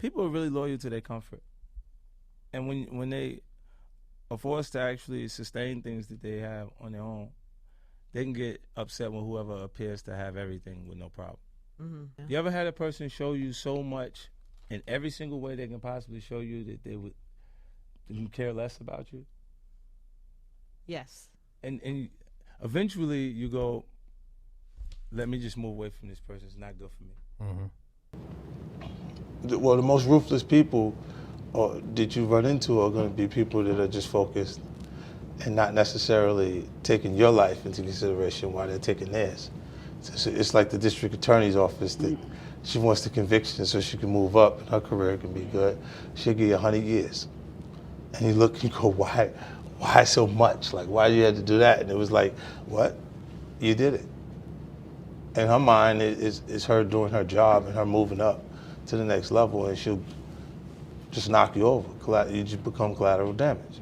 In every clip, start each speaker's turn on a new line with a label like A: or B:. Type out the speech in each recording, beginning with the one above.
A: people are really loyal to their comfort. And when they are forced to actually sustain things that they have on their own, they can get upset with whoever appears to have everything with no problem.
B: Mm-hmm. Yeah.
A: You ever had a person show you so much in every single way they can possibly show you that they didn't care less about you?
B: Yes.
A: And eventually you go, let me just move away from this person. It's not good for me.
C: Well, the most ruthless people that you run into are going to be people that are just focused and not necessarily taking your life into consideration while they're taking theirs. So it's like the district attorney's office that she wants the conviction so she can move up and her career can be good. She'll give you 100 years. And you look and you go, why so much? Like, why you had to do that? And it was like, what? You did it. In her mind, is her doing her job and her moving up to the next level, and she'll just knock you over. You just become collateral damage.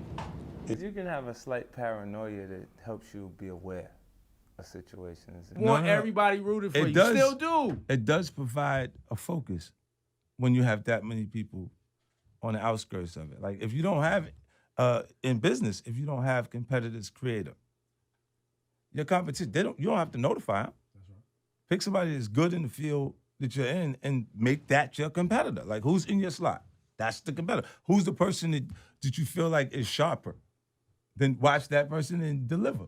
A: You can have a slight paranoia that helps you be aware of situations.
D: Want everybody rooting for you. Still do.
A: It does provide a focus when you have that many people on the outskirts of it. Like if you don't have in business, if you don't have competitors creator, your competition, you don't have to notify them. That's right. Pick somebody that's good in the field that you're in and make that your competitor. Like who's in your slot? That's the competitor. Who's the person that you feel like is sharper? Then watch that person and deliver.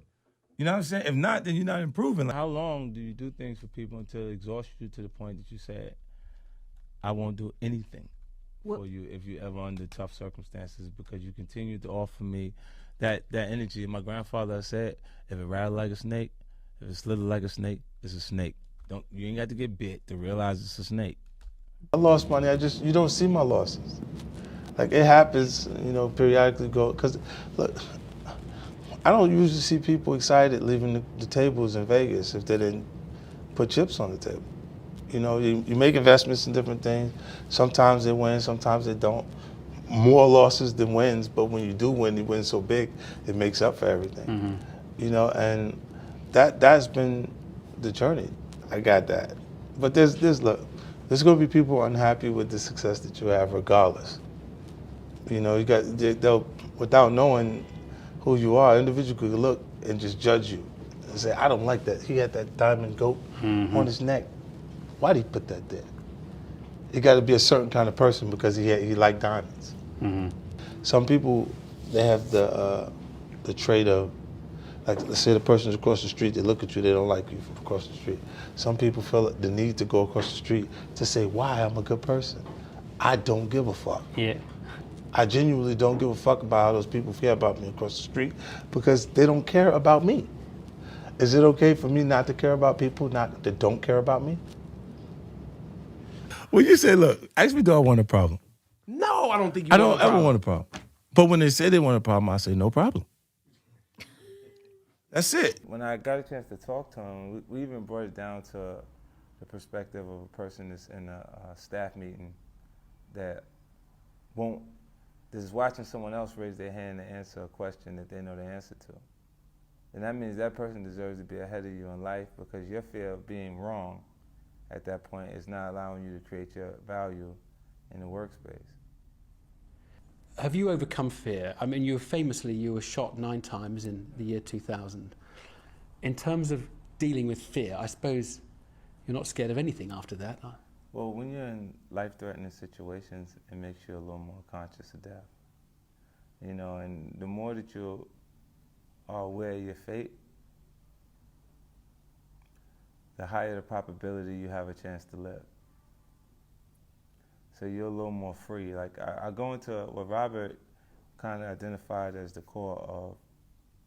A: You know what I'm saying? If not, then you're not improving. Like, how long do you do things for people until it exhausts you to the point that you say, I won't do anything for you if you're ever under tough circumstances because you continue to offer me that energy. My grandfather said, if it rattle like a snake, if it slither like a snake, it's a snake. You ain't got to get bit to realize it's a snake.
C: I lost money. You don't see my losses. Like it happens, periodically because look, I don't usually see people excited leaving the tables in Vegas if they didn't put chips on the table. You make investments in different things. Sometimes they win, sometimes they don't. More losses than wins, but when you do win, you win so big, it makes up for everything. Mm-hmm. And that's been the journey. I got that. But there's going to be people unhappy with the success that you have regardless. They'll, without knowing who you are, individual could look and just judge you and say, I don't like that. He had that diamond goat on his neck. Why'd he put that there? You got to be a certain kind of person because he liked diamonds. Mm-hmm. Some people, they have the trait of, like, let's say the person's across the street, they look at you, they don't like you from across the street. Some people feel the need to go across the street to say, why, I'm a good person. I don't give a fuck.
E: Yeah.
C: I genuinely don't give a fuck about how those people feel about me across the street because they don't care about me. Is it okay for me not to care about people that don't care about me?
A: Well, you say, look, ask me, do I want a problem?
D: No, I don't think you
A: I don't ever want a problem. But when they say they want a problem, I say, no problem. That's it. When I got a chance to talk to him, we even brought it down to the perspective of a person that's in a staff meeting that is watching someone else raise their hand to answer a question that they know the answer to. And that means that person deserves to be ahead of you in life because your fear of being wrong at that point is not allowing you to create your value in the workspace.
E: Have you overcome fear? I mean, you were shot 9 times in the year 2000. In terms of dealing with fear, I suppose you're not scared of anything after that.
A: Well, when you're in life-threatening situations, it makes you a little more conscious of death. And the more that you are aware of your fate, the higher the probability you have a chance to live. So you're a little more free. Like I go into what Robert kind of identified as the core of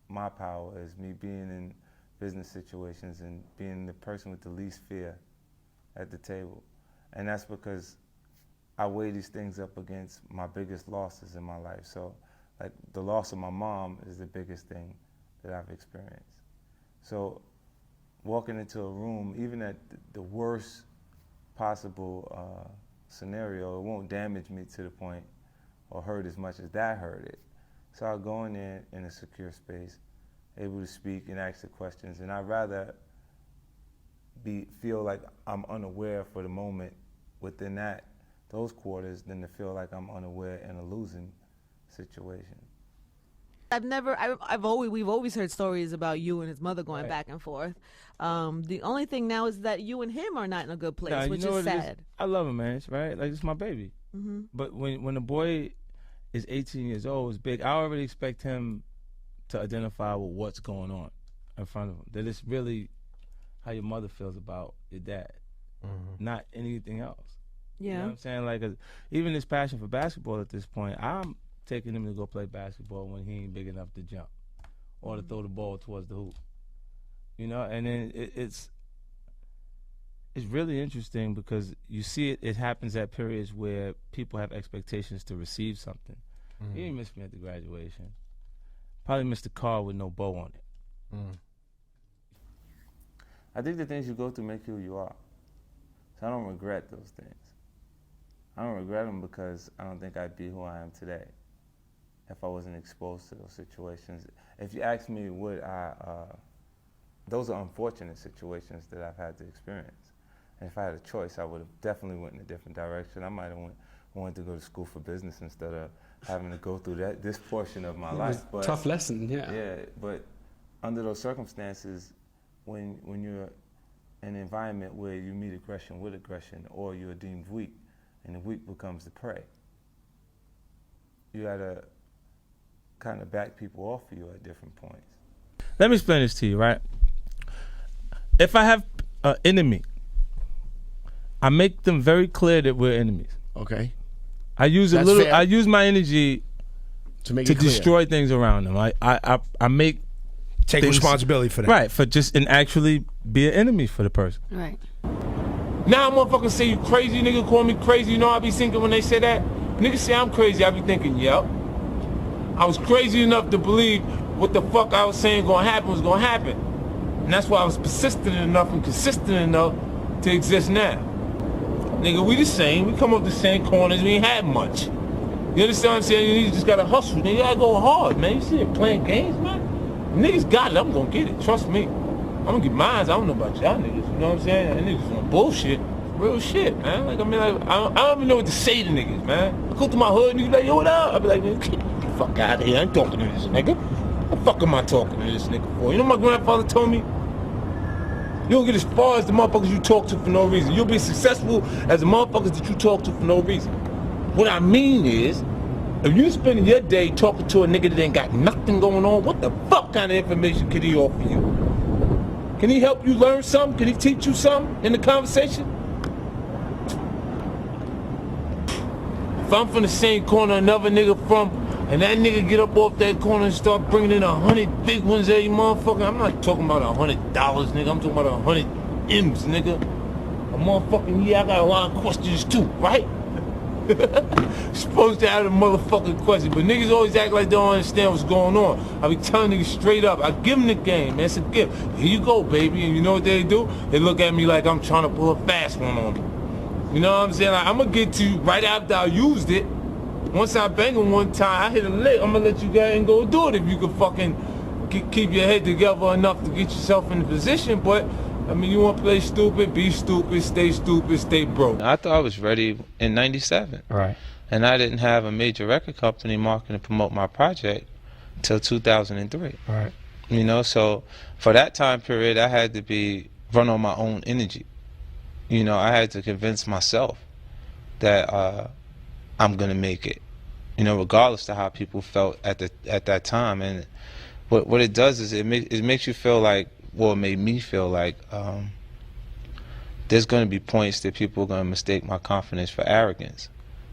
A: my power is me being in business situations and being the person with the least fear at the table. And that's because I weigh these things up against my biggest losses in my life. So like the loss of my mom is the biggest thing that I've experienced. So walking into a room, even at the worst possible scenario, it won't damage me to the point or hurt as much as that hurt it. So I'll go in there in a secure space, able to speak and ask the questions, and I'd rather feel like I'm unaware for the moment within that those quarters than to feel like I'm unaware in a losing situation.
B: We've always heard stories about you and his mother going back and forth. The only thing now is that you and him are not in a good place,
A: Nah,
B: which
A: you know
B: is
A: what it
B: sad.
A: I love him, man. It's right, like it's my baby.
B: Mm-hmm.
A: But when a boy is 18 years old, it's big. I already expect him to identify with what's going on in front of him. That it's really how your mother feels about your dad, not anything else.
B: Yeah.
A: You know what I'm saying? Like, even his passion for basketball at this point, I'm taking him to go play basketball when he ain't big enough to jump or to throw the ball towards the hoop. You know, and then it's really interesting because you see it happens at periods where people have expectations to receive something. He didn't miss me at the graduation. Probably missed a car with no bow on it. I think the things you go through make you who you are. So I don't regret those things. I don't regret them because I don't think I'd be who I am today if I wasn't exposed to those situations. If you ask me, would I, those are unfortunate situations that I've had to experience. And if I had a choice, I would have definitely went in a different direction. I might have wanted to go to school for business instead of having to go through this portion of my life. But,
E: tough lesson, yeah.
A: Yeah, but under those circumstances, when you're in an environment where you meet aggression with aggression, or you're deemed weak, and the weak becomes the prey, you gotta kind of back people off of you at different points. Let me explain this to you, right? If I have an enemy, I make them very clear that we're enemies.
D: Okay.
A: I use
D: fair.
A: I use my energy
D: To make
A: to
D: it clear.
A: destroy things around them. I make
D: Take
A: things,
D: responsibility for that.
A: right, for just and actually be an enemy for the person.
B: Right.
F: Now motherfuckers say you crazy, nigga call me crazy. You know I be thinking when they say that? Niggas say I'm crazy, I be thinking, yep. I was crazy enough to believe what the fuck I was saying gonna happen was gonna happen. And that's why I was persistent enough and consistent enough to exist now. Nigga, we the same, we come up the same corners, we ain't had much. You understand what I'm saying? You just gotta hustle, nigga, you gotta go hard, man. You see it playing games, man? Niggas got it, I'm gonna get it, trust me. I'm gonna get mine, I don't know about y'all niggas, you know what I'm saying? That niggas on bullshit, real shit, man. Like, I mean, like, I don't even know what to say to niggas, man. I go through my hood, niggas like, yo, what up? I be like, nigga, get the fuck out of here, I ain't talking to this nigga. What the fuck am I talking to this nigga for? You know what my grandfather told me? You don't get as far as the motherfuckers you talk to for no reason. You'll be successful as the motherfuckers that you talk to for no reason. What I mean is, if you spending your day talking to a nigga that ain't got nothing going on, what the fuck kind of information could he offer you? Can he help you learn something? Can he teach you something in the conversation? If I'm from the same corner another nigga from, and that nigga get up off that corner and start bringing in 100 big ones every motherfucker, I'm not talking about $100, nigga. I'm talking about 100 M's, nigga. A motherfucking, yeah, I got a lot of questions too, right? Supposed to have a motherfucking question, but niggas always act like they don't understand what's going on. I be telling niggas straight up, I give them the game, man. It's a gift. Here you go, baby. And you know what they do? They look at me like I'm trying to pull a fast one on them. You know what I'm saying? Like, I'm gonna get to you right after I used it. Once I bang them one time, I hit a lick, I'm gonna let you go ahead and go do it if you can fucking keep your head together enough to get yourself in the position. But I mean, you want to play stupid, be stupid, stay broke.
G: I thought I was ready in '97.
E: Right.
G: And I didn't have a major record company marketing to promote my project till 2003.
E: Right.
G: You know, so for that time period, I had to run on my own energy. You know, I had to convince myself that I'm gonna make it. You know, regardless of how people felt at that time. And what it does is it makes you feel like, well, it made me feel like there's going to be points that people are going to mistake my confidence for arrogance,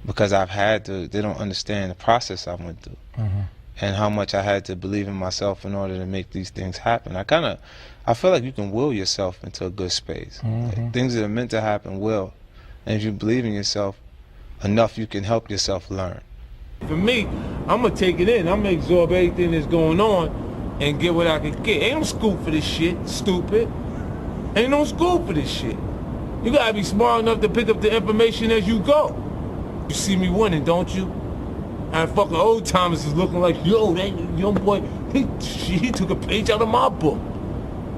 G: because they don't understand the process I went through and how much I had to believe in myself in order to make these things happen. I feel like you can will yourself into a good space. Things that are meant to happen will. And if you believe in yourself enough, you can help yourself learn.
F: For me, I'm gonna take it in. I'm gonna absorb everything that's going on and get what I can get. Ain't no school for this shit, stupid. Ain't no school for this shit. You gotta be smart enough to pick up the information as you go. You see me winning, don't you? And fucking old timers is looking like, yo, that young boy, he took a page out of my book.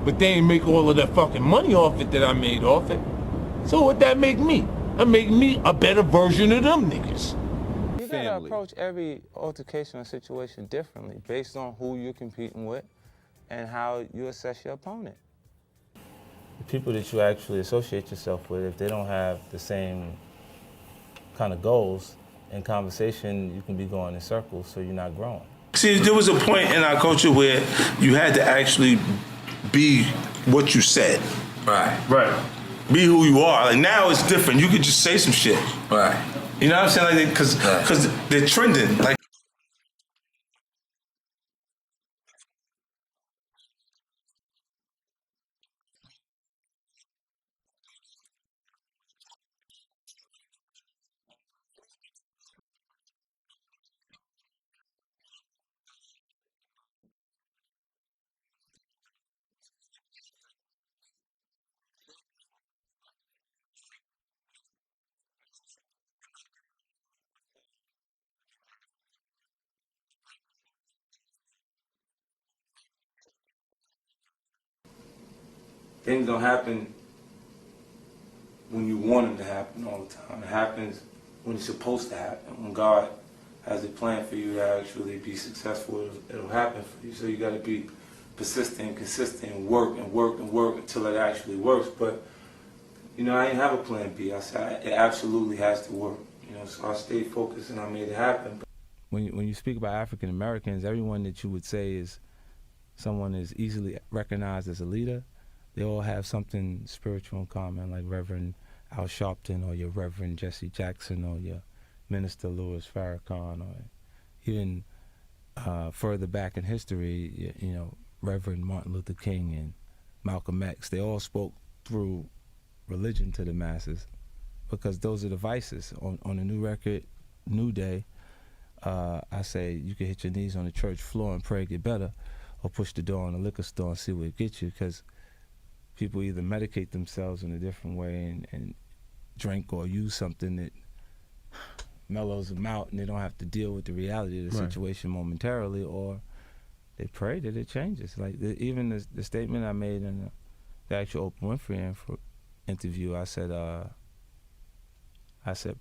F: But they ain't make all of that fucking money off it that I made off it. So what that make me? and make me a better version of them niggas.
G: You gotta approach every altercation or situation differently based on who you're competing with and how you assess your opponent. The people that you actually associate yourself with, if they don't have the same kind of goals, in conversation you can be going in circles, so you're not growing.
H: See, there was a point in our culture where you had to actually be what you said.
I: Right.
H: Be who you are. Like now it's different. You could just say some shit.
I: Right.
H: You know what I'm saying? Like, because they're trending. Like.
A: Things don't happen when you want them to happen all the time. It happens when it's supposed to happen. When God has a plan for you to actually be successful, it'll happen for you. So you got to be persistent and consistent and work until it actually works. But, you know, I didn't have a plan B. I said it absolutely has to work. You know, so I stayed focused and I made it happen.
G: When you speak about African Americans, everyone that you would say is someone is easily recognized as a leader, they all have something spiritual in common, like Reverend Al Sharpton or your Reverend Jesse Jackson or your Minister Louis Farrakhan, or even further back in history, you know, Reverend Martin Luther King and Malcolm X. They all spoke through religion to the masses because those are the vices. On the new record, New Day, I say you can hit your knees on the church floor and pray get better, or push the door on a liquor store and see where it gets you, because people either medicate themselves in a different way and drink or use something that mellows them out and they don't have to deal with the reality of the situation momentarily, or they pray that it changes. Like even the statement I made in the actual Oprah Winfrey interview, I said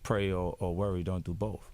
G: pray or worry, don't do both.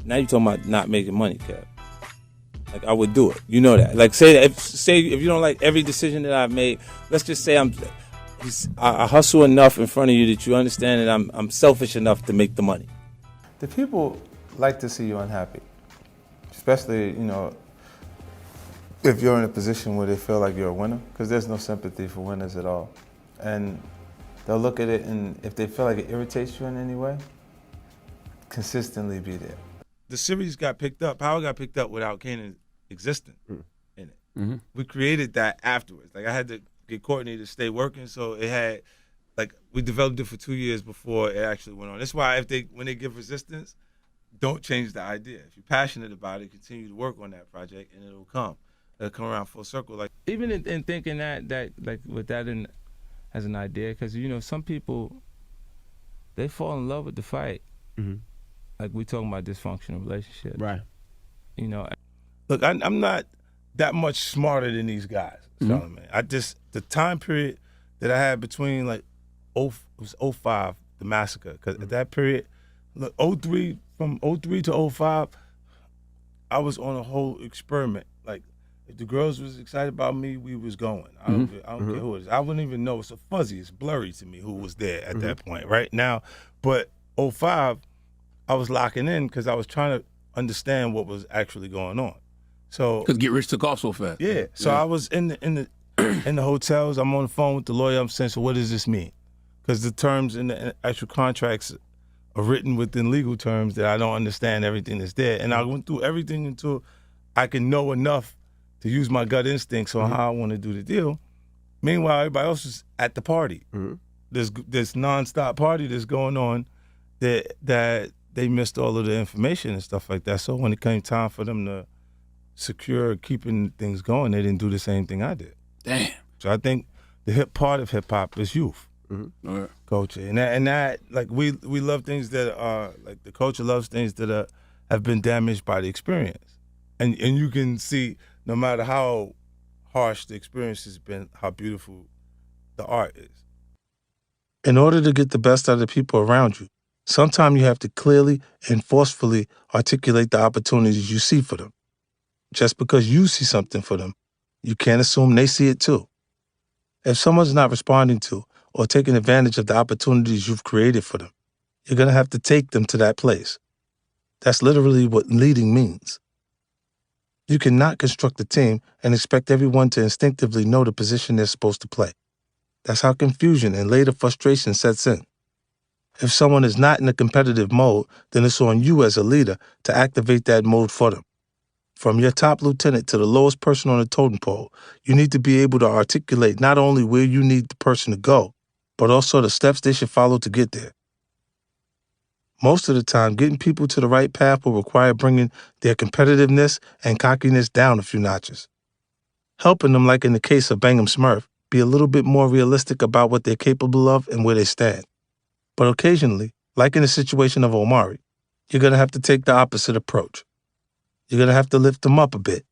G: Now you're talking about not making money, Kev. Like I would do it, you know that. Like say if you don't like every decision that I've made, let's just say I hustle enough in front of you that you understand that I'm selfish enough to make the money.
C: The people like to see you unhappy, especially, you know, if you're in a position where they feel like you're a winner, because there's no sympathy for winners at all. And they'll look at it, and if they feel like it irritates you in any way, consistently be there.
A: The series got picked up. Power got picked up without Kanan existing in it. Mm-hmm. We created that afterwards. Like I had to get Courtney to stay working, so it had, like, we developed it for 2 years before it actually went on. That's why when they give resistance, don't change the idea. If you're passionate about it, continue to work on that project, and it'll come. It'll come around full circle. Like even in thinking that like with that as an idea, because you know some people, they fall in love with the fight. Mm-hmm. Like we talking about dysfunctional relationships. Right. You know, look, I'm not that much smarter than these guys, Charlamagne. The time period that I had between like it was '05, the massacre. Because at that period, look, from '03 to '05, I was on a whole experiment. Like, if the girls was excited about me, we was going. I don't care who it is. I wouldn't even know. It's fuzzy. It's blurry to me who was there at that point, right? Now, but '05, I was locking in because I was trying to understand what was actually going on. So,
I: because Get Rich took off so fast.
A: Yeah. So I was in the in the hotels. I'm on the phone with the lawyer. I'm saying, so what does this mean? Because the terms in the actual contracts are written within legal terms that I don't understand everything that's there. And I went through everything until I can know enough to use my gut instincts on how I want to do the deal. Meanwhile, everybody else is at the party. There's this nonstop party that's going on that they missed all of the information and stuff like that. So when it came time for them to secure keeping things going, they didn't do the same thing I did.
I: Damn.
A: So I think the part of hip hop is youth. Culture, and that like we love things that are like the culture loves things that have been damaged by the experience, and you can see no matter how harsh the experience has been, how beautiful the art is. In order to get the best out of the people around you, sometimes you have to clearly and forcefully articulate the opportunities you see for them. Just because you see something for them, you can't assume they see it too. If someone's not responding to or taking advantage of the opportunities you've created for them, you're going to have to take them to that place. That's literally what leading means. You cannot construct a team and expect everyone to instinctively know the position they're supposed to play. That's how confusion and later frustration sets in. If someone is not in a competitive mode, then it's on you as a leader to activate that mode for them. From your top lieutenant to the lowest person on the totem pole, you need to be able to articulate not only where you need the person to go, but also the steps they should follow to get there. Most of the time, getting people to the right path will require bringing their competitiveness and cockiness down a few notches. Helping them, like in the case of Bang'em Smurf, be a little bit more realistic about what they're capable of and where they stand. But occasionally, like in the situation of Omari, you're going to have to take the opposite approach. You're going to have to lift them up a bit,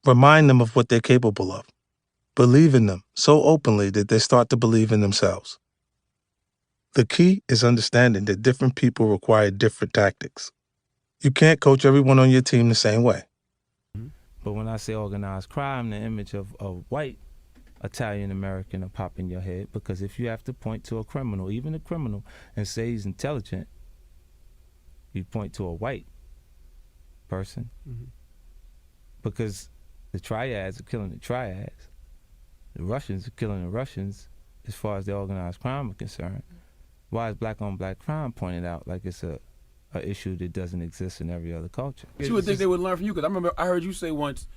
A: remind them of what they're capable of, believe in them so openly that they start to believe in themselves. The key is understanding that different people require different tactics. You can't coach everyone on your team the same way.
J: But when I say organized crime, the image of a white Italian-American will pop in your head, because if you have to point to a criminal, even a criminal, and say he's intelligent, you point to a white person, because the triads are killing the triads. The Russians are killing the Russians as far as the organized crime are concerned. Why is black on black crime pointed out like it's a issue that doesn't exist in every other culture?
I: You would think they would learn from you, because I remember I heard you say once,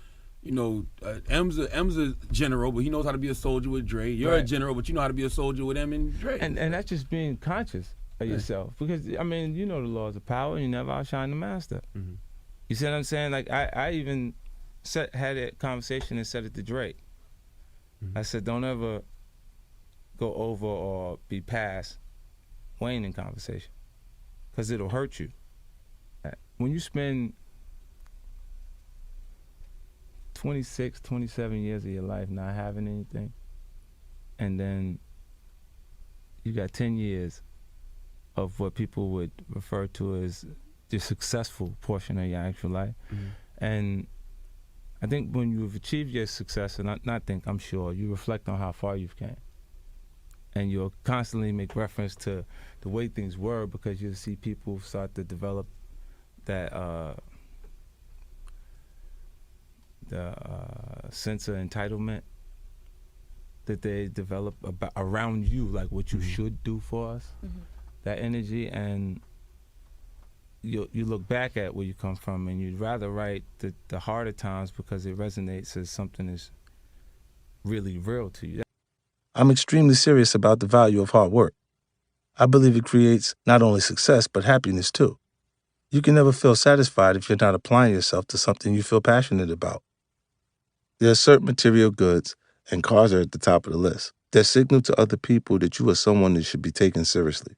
I: M's a general, but he knows how to be a soldier with Dre. You're a general, but you know how to be a soldier with M and Dre.
J: And that's just being conscious of yourself, because I mean, you know the laws of power, and you never outshine the master. You see what I'm saying? Like I even had that conversation and said it to Drake. I said, don't ever go over or be past Wayne in conversation, because it'll hurt you. When you spend 26, 27 years of your life not having anything, and then you got 10 years of what people would refer to as the successful portion of your actual life. And I think when you've achieved your success, and I'm sure, you reflect on how far you've came. And you'll constantly make reference to the way things were, because you'll see people start to develop that sense of entitlement that they develop around you, like what you should do for us, that energy, and you look back at where you come from, and you'd rather write the harder times because it resonates as something that's really real to you.
A: I'm extremely serious about the value of hard work. I believe it creates not only success, but happiness too. You can never feel satisfied if you're not applying yourself to something you feel passionate about. There are certain material goods, and cars are at the top of the list, that signal to other people that you are someone that should be taken seriously,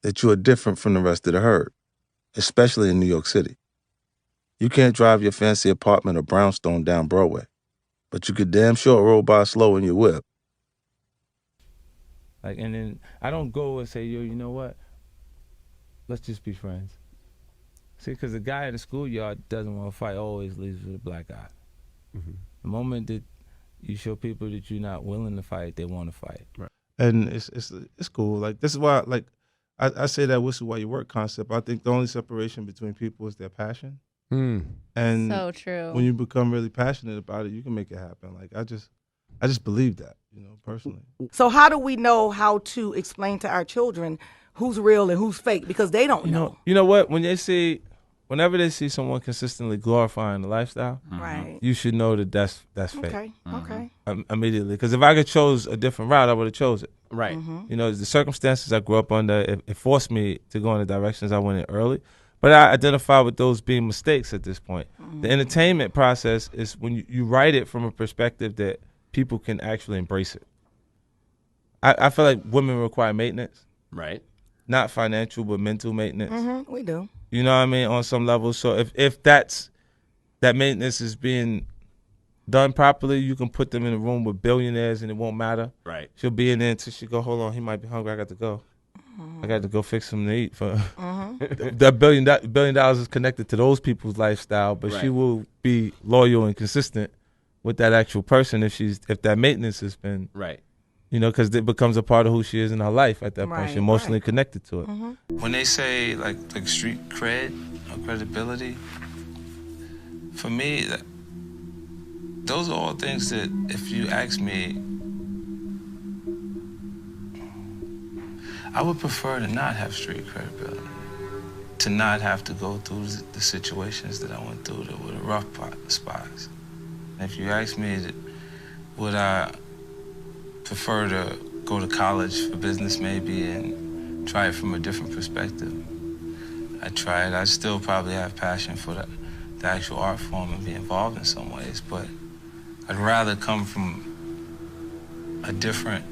A: that you are different from the rest of the herd, especially in New York City. You can't drive your fancy apartment or brownstone down Broadway, but you could damn sure roll by slow in your whip.
J: Like, and then I don't go and say, yo, you know what? Let's just be friends. See, because the guy in the schoolyard doesn't want to fight, always leaves with a black eye.
I: Mm-hmm.
J: The moment that you show people that you're not willing to fight, they want to fight.
I: Right.
A: And it's cool. Like, this is why, like, I say that "This is why you work" concept. I think the only separation between people is their passion. And
K: So true.
A: when you become really passionate about it, you can make it happen. Like, I just believe that, personally.
L: So how do we know how to explain to our children who's real and who's fake? Because they don't know.
J: You know what? Whenever they see someone consistently glorifying the lifestyle,
L: Right.
J: you should know that that's fake.
L: Okay. Okay.
J: Immediately, because if I could chose a different route, I would have chose it.
I: Right.
J: The circumstances I grew up under, it forced me to go in the directions I went in early. But I identify with those being mistakes at this point. The entertainment process is when you write it from a perspective that people can actually embrace it. I feel like women require maintenance.
I: Right.
J: Not financial, but mental maintenance.
L: We do.
J: You know what I mean? On some level. So if that maintenance is being done properly, you can put them in a room with billionaires and it won't matter.
I: Right.
J: She'll be in there until she go, hold on, he might be hungry, I got to go. I got to go fix him to eat. For that $1 billion is connected to those people's lifestyle, but she will be loyal and consistent with that actual person if that maintenance has been
I: right.
J: Because it becomes a part of who she is in her life at that point. She's emotionally connected to it.
G: When they say like street cred or credibility, for me, those are all things that if you ask me, I would prefer to not have street credibility, to not have to go through the situations that I went through that were the rough spots. If you ask me, would I prefer to go to college for business maybe and try it from a different perspective? I try it. I still probably have passion for the actual art form and be involved in some ways, but I'd rather come from a different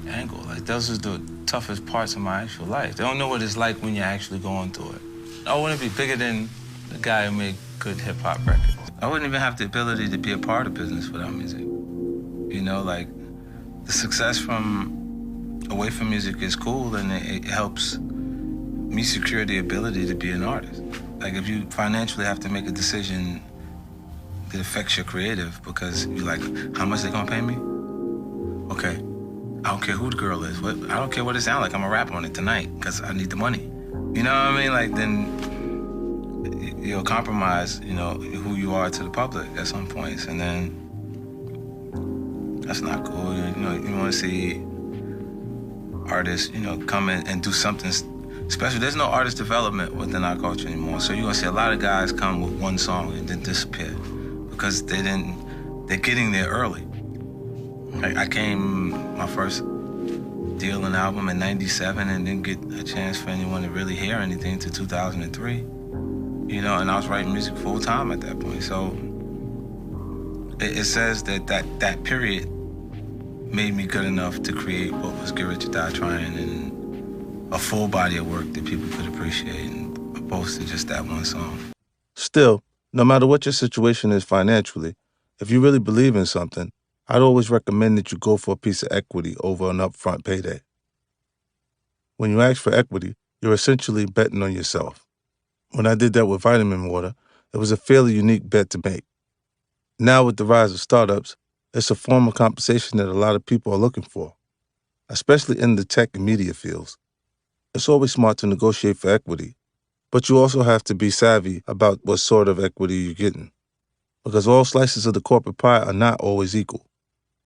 G: angle. Like, those are the toughest parts of my actual life. They don't know what it's like when you're actually going through it. I want to be bigger than the guy who made good hip-hop records. I wouldn't even have the ability to be a part of business without music. Like, the success from away from music is cool, and it helps me secure the ability to be an artist. Like, if you financially have to make a decision that affects your creative because you're like, how much they gonna pay me? Okay. I don't care who the girl is. I don't care what it sounds like. I'm gonna rap on it tonight because I need the money. You know what I mean? Like, then you'll compromise, who you are to the public at some points, and then that's not cool. You want to see artists, come in and do something special. There's no artist development within our culture anymore. So you're gonna see a lot of guys come with one song and then disappear because they're getting there early. I came my first deal and album in '97 and didn't get a chance for anyone to really hear anything until 2003. And I was writing music full time at that point. So it says that period made me good enough to create what was Get Rich or Die Trying, and a full body of work that people could appreciate, opposed to just that one song.
A: Still, no matter what your situation is financially, if you really believe in something, I'd always recommend that you go for a piece of equity over an upfront payday. When you ask for equity, you're essentially betting on yourself. When I did that with vitamin water, it was a fairly unique bet to make. Now with the rise of startups, it's a form of compensation that a lot of people are looking for, especially in the tech and media fields. It's always smart to negotiate for equity, but you also have to be savvy about what sort of equity you're getting, because all slices of the corporate pie are not always equal.